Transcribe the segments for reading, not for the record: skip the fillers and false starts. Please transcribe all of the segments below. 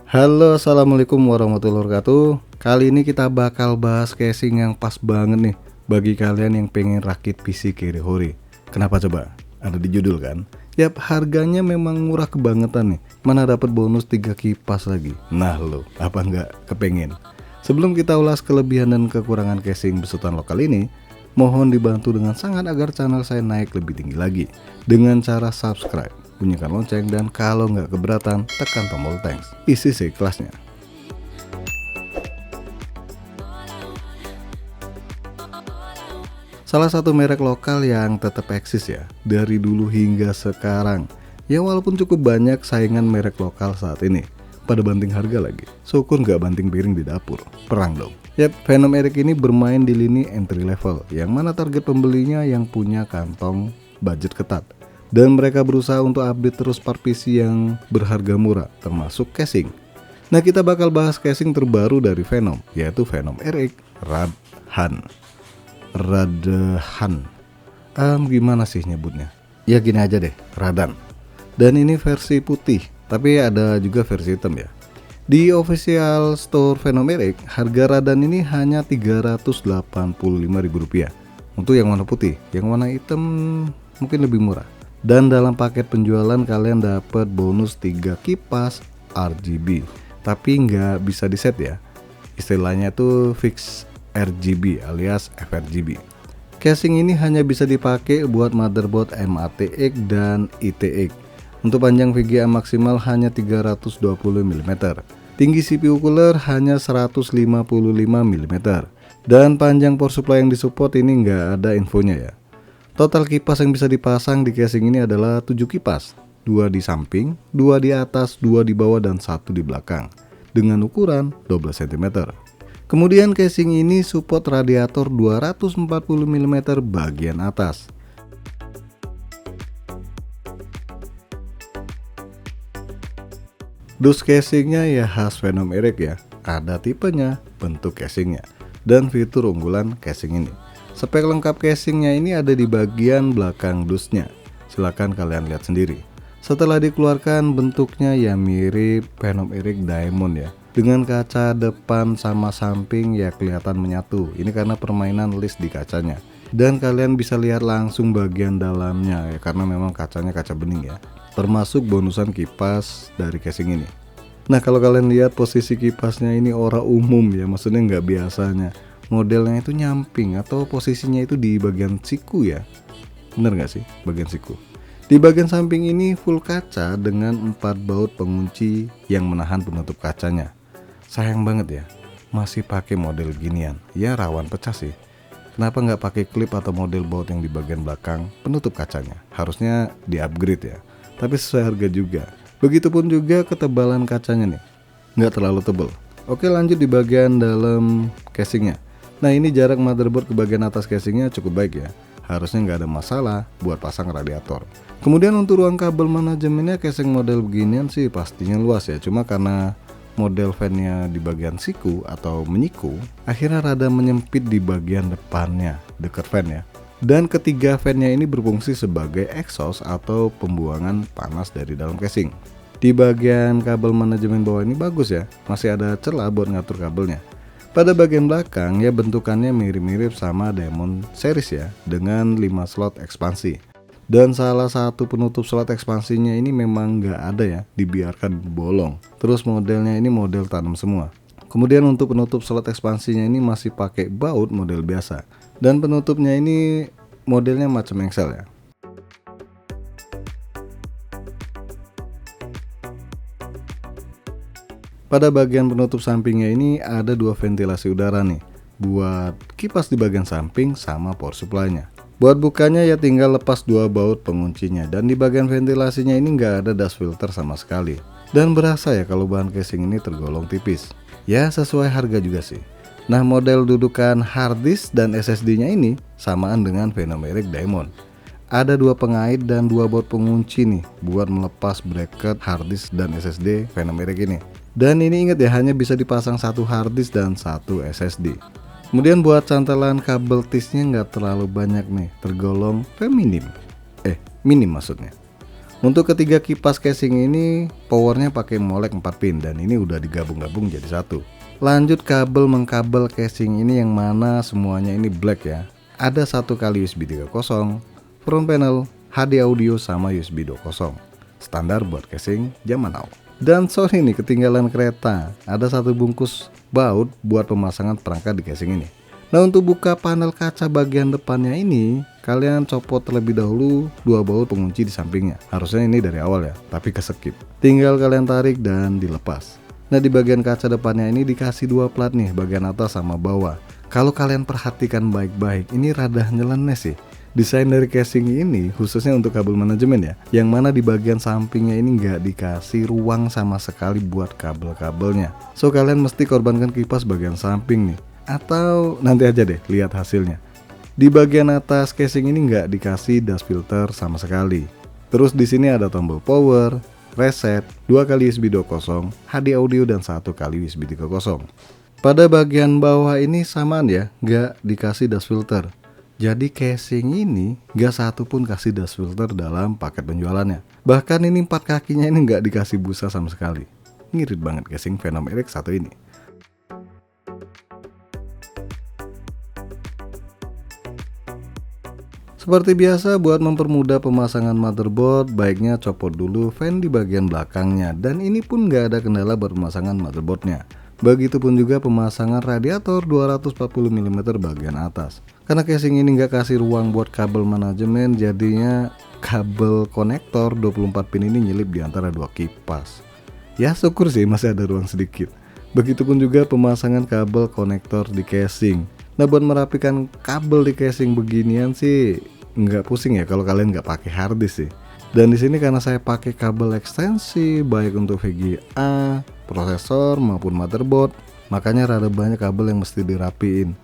Halo, assalamualaikum warahmatullahi wabarakatuh. Kali ini kita bakal bahas casing yang pas banget nih bagi kalian yang pengen rakit PC carry hori. Kenapa coba? Ada di judul kan? Yap, harganya memang murah kebangetan nih. Mana dapat bonus 3 kipas lagi. Nah lo, apa nggak kepengen? Sebelum kita ulas kelebihan dan kekurangan casing besutan lokal ini, mohon dibantu dengan sangat agar channel saya naik lebih tinggi lagi dengan cara subscribe, bunyikan lonceng, dan kalau nggak keberatan tekan tombol thanks. Isi sih kelasnya. Salah satu merek lokal yang tetap eksis ya dari dulu hingga sekarang. Ya walaupun cukup banyak saingan merek lokal saat ini. Pada banting harga lagi, syukur nggak banting piring di dapur. Perang dong. Yap, Venom Eric ini bermain di lini entry level, yang mana target pembelinya yang punya kantong budget ketat. Dan mereka berusaha untuk update terus part PC yang berharga murah, termasuk casing. Nah, kita bakal bahas casing terbaru dari Venom, yaitu Venom Eric Radhan. Gimana sih nyebutnya? Ya gini aja deh, Radan. Dan ini versi putih, tapi ada juga versi hitam ya. Di official store Venom Eric, harga Radan ini hanya Rp385.000 untuk yang warna putih. Yang warna hitam mungkin lebih murah. Dan dalam paket penjualan kalian dapat bonus 3 kipas RGB, tapi nggak bisa di set ya. Istilahnya tuh fix RGB alias FRGB. Casing ini hanya bisa dipakai buat motherboard MATX dan ITX. Untuk panjang VGA maksimal hanya 320 mm. Tinggi CPU cooler hanya 155 mm. Dan panjang power supply yang disupport ini nggak ada infonya ya. Total kipas yang bisa dipasang di casing ini adalah 7 kipas. 2 di samping, 2 di atas, 2 di bawah, dan 1 di belakang. Dengan ukuran 12 cm. Kemudian casing ini support radiator 240 mm bagian atas. Dus casingnya ya khas Venom Eric ya. Ada tipenya, bentuk casingnya, dan fitur unggulan casing ini. Spek lengkap casingnya ini ada di bagian belakang dusnya. Silahkan kalian lihat sendiri. Setelah dikeluarkan bentuknya ya mirip Venom Eric Diamond ya. Dengan kaca depan sama samping ya kelihatan menyatu. Ini karena permainan list di kacanya. Dan kalian bisa lihat langsung bagian dalamnya ya, karena memang kacanya kaca bening ya. Termasuk bonusan kipas dari casing ini. Nah, kalau kalian lihat posisi kipasnya ini ora umum ya, maksudnya nggak biasanya. Modelnya itu nyamping atau posisinya itu di bagian siku ya. Bener nggak sih bagian siku? Di bagian samping ini full kaca dengan 4 baut pengunci yang menahan penutup kacanya. Sayang banget ya, masih pakai model ginian. Ya rawan pecah sih. Kenapa nggak pakai klip atau model baut yang di bagian belakang penutup kacanya? Harusnya di upgrade ya. Tapi sesuai harga juga. Begitupun juga ketebalan kacanya nih, nggak terlalu tebal. Oke, lanjut di bagian dalam casingnya. Nah, ini jarak motherboard ke bagian atas casingnya cukup baik ya. Harusnya nggak ada masalah buat pasang radiator. Kemudian untuk ruang kabel manajemennya, casing model beginian sih pastinya luas ya. Cuma karena model fan-nya di bagian siku atau menyiku, akhirnya rada menyempit di bagian depannya, dekat fan ya. Dan ketiga fan-nya ini berfungsi sebagai exhaust atau pembuangan panas dari dalam casing. Di bagian kabel manajemen bawah ini bagus ya, masih ada celah buat ngatur kabelnya. Pada bagian belakang ya bentukannya mirip-mirip sama Diamond series ya, dengan 5 slot ekspansi. Dan salah satu penutup slot ekspansinya ini memang nggak ada ya, dibiarkan bolong. Terus modelnya ini model tanam semua. Kemudian untuk penutup slot ekspansinya ini masih pakai baut model biasa. Dan penutupnya ini modelnya macam engsel ya. Pada bagian penutup sampingnya ini ada 2 ventilasi udara nih, buat kipas di bagian samping sama power supply-nya. Buat bukanya ya tinggal lepas 2 baut penguncinya, dan di bagian ventilasinya ini nggak ada dust filter sama sekali. Dan berasa ya kalau bahan casing ini tergolong tipis. Ya sesuai harga juga sih. Nah, model dudukan harddisk dan SSD-nya ini samaan dengan Venom Eric Diamond. Ada 2 pengait dan 2 baut pengunci nih buat melepas bracket harddisk dan SSD Venom Eric ini. Dan ini ingat ya, hanya bisa dipasang 1 harddisk dan 1 SSD. Kemudian buat cantelan kabel tisnya nggak terlalu banyak nih, tergolong feminim. Minim maksudnya. Untuk ketiga kipas casing ini powernya pakai molek 4 pin dan ini udah digabung-gabung jadi satu. Lanjut kabel mengkabel casing ini yang mana semuanya ini black ya. Ada satu kali USB 3.0, front panel, HD audio sama USB 2.0. Standar buat casing zaman now. Dan sorry nih ketinggalan kereta, ada satu bungkus baut buat pemasangan perangkat di casing ini. Nah untuk buka panel kaca bagian depannya ini, kalian copot terlebih dahulu dua baut pengunci di sampingnya. Harusnya ini dari awal ya, tapi keskip. Tinggal kalian tarik dan dilepas. Nah di bagian kaca depannya ini dikasih dua plat nih, bagian atas sama bawah. Kalau kalian perhatikan baik-baik, ini rada nyeleneh sih. Desain dari casing ini khususnya untuk kabel manajemen ya, yang mana di bagian sampingnya ini nggak dikasih ruang sama sekali buat kabel-kabelnya. So kalian mesti korbankan kipas bagian samping nih. Atau nanti aja deh lihat hasilnya. Di bagian atas casing ini nggak dikasih dust filter sama sekali. Terus di sini ada tombol power, reset, 2 kali USB 2.0, HD audio dan 1 kali USB 3.0. Pada bagian bawah ini samaan ya, nggak dikasih dust filter. Jadi casing ini nggak satu pun kasih dust filter dalam paket penjualannya. Bahkan ini 4 kakinya ini nggak dikasih busa sama sekali. Ngirit banget casing Venom RX 1 ini. Seperti biasa buat mempermudah pemasangan motherboard, baiknya copot dulu fan di bagian belakangnya. Dan ini pun nggak ada kendala buat pemasangan motherboardnya. Begitupun juga pemasangan radiator 240 mm bagian atas. Karena casing ini nggak kasih ruang buat kabel manajemen, jadinya kabel konektor 24 pin ini nyelip di antara dua kipas. Ya syukur sih masih ada ruang sedikit. Begitupun juga pemasangan kabel konektor di casing. Nah buat merapikan kabel di casing beginian sih nggak pusing ya kalau kalian nggak pakai harddisk sih. Dan di sini karena saya pakai kabel ekstensi baik untuk VGA, prosesor maupun motherboard, makanya rada banyak kabel yang mesti dirapiin.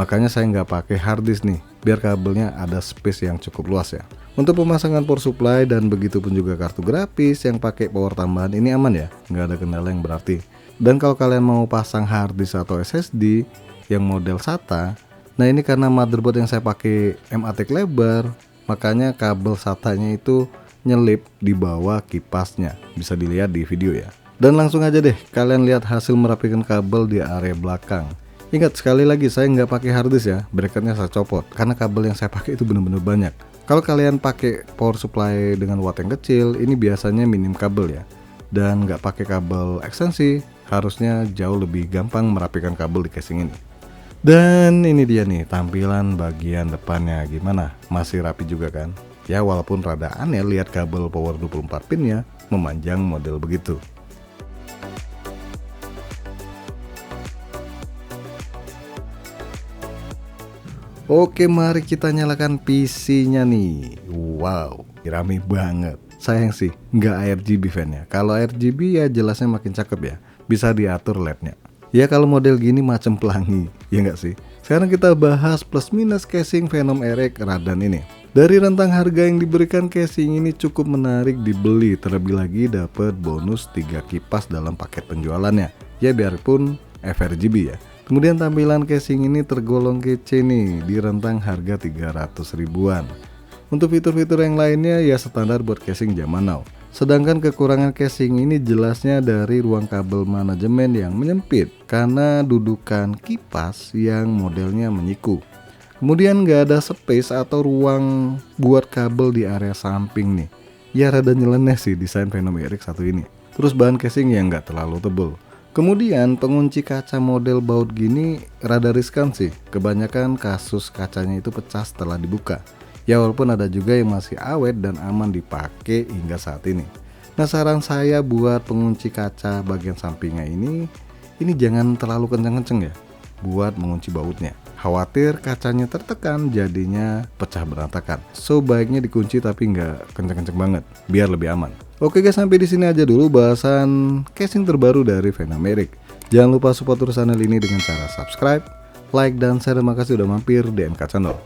Makanya saya nggak pakai harddisk nih, biar kabelnya ada space yang cukup luas ya. Untuk pemasangan power supply dan begitu pun juga kartu grafis yang pakai power tambahan ini aman ya, nggak ada kendala yang berarti. Dan kalau kalian mau pasang harddisk atau SSD yang model SATA, nah ini karena motherboard yang saya pakai MATEK lebar, makanya kabel SATA-nya itu nyelip di bawah kipasnya. Bisa dilihat di video ya. Dan langsung aja deh kalian lihat hasil merapikan kabel di area belakang. Ingat sekali lagi saya nggak pakai harddisk ya, bracketnya saya copot karena kabel yang saya pakai itu benar-benar banyak. Kalau kalian pakai power supply dengan watt yang kecil, ini biasanya minim kabel ya. Dan nggak pakai kabel ekstensi, harusnya jauh lebih gampang merapikan kabel di casing ini. Dan ini dia nih tampilan bagian depannya, gimana? Masih rapi juga kan? Ya walaupun rada aneh lihat kabel power 24 pinnya memanjang model begitu. Oke mari kita nyalakan PC-nya nih. Wow, rame banget. Sayang sih nggak RGB fan-nya. Kalau RGB ya jelasnya makin cakep ya. Bisa diatur LED-nya. Ya kalau model gini macam pelangi, ya nggak sih? Sekarang kita bahas plus minus casing Venom RX Radan ini. Dari rentang harga yang diberikan casing ini cukup menarik dibeli, terlebih lagi dapat bonus 3 kipas dalam paket penjualannya. Ya biarpun FRGB ya. Kemudian tampilan casing ini tergolong kece nih di rentang harga 300 ribuan. Untuk fitur-fitur yang lainnya ya standar buat casing zaman now. Sedangkan kekurangan casing ini jelasnya dari ruang kabel manajemen yang menyempit karena dudukan kipas yang modelnya menyiku. Kemudian nggak ada space atau ruang buat kabel di area samping nih. Ya rada nyeleneh sih desain Venom RX 1 ini. Terus bahan casing yang nggak terlalu tebal. Kemudian pengunci kaca model baut gini rada riskan sih. Kebanyakan kasus kacanya itu pecah setelah dibuka. Ya walaupun ada juga yang masih awet dan aman dipakai hingga saat ini. Nah saran saya buat pengunci kaca bagian sampingnya ini jangan terlalu kenceng-kenceng ya buat mengunci bautnya. Khawatir kacanya tertekan jadinya pecah berantakan. So baiknya dikunci tapi nggak kenceng-kenceng banget biar lebih aman. Oke guys, sampai di sini aja dulu bahasan casing terbaru dari Venom RX. Jangan lupa support terus channel ini dengan cara subscribe, like dan share. Terima kasih udah mampir di MK Channel.